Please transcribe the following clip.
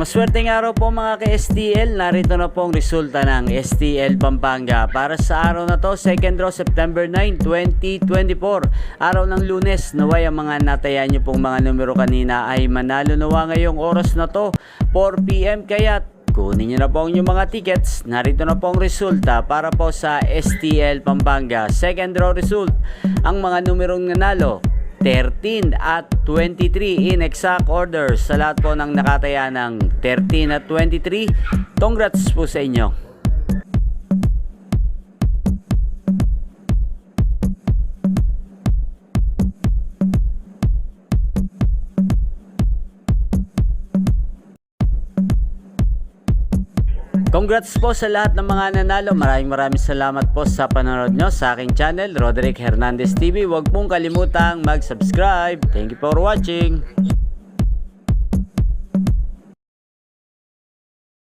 Maswerteng araw po mga ka-STL, narito na po ang resulta ng STL Pampanga para sa araw na to, 2nd draw September 9, 2024. Araw ng Lunes, naway ang mga natayan nyo pong mga numero kanina ay manalo nawa ngayong oras na to, 4 PM, kaya kunin nyo na po ang inyong mga tickets. Narito na po ang resulta para po sa STL Pampanga. 2nd draw result, ang mga numerong nanalo 13 at 23 in exact order. Sa lahat po ng nakataya ng 13 at 23, congrats po sa inyo. Congrats po sa lahat ng mga nanalo. Maraming salamat po sa panonood nyo sa aking channel, Roderick Hernandez TV. Huwag pong kalimutang mag-subscribe. Thank you for watching.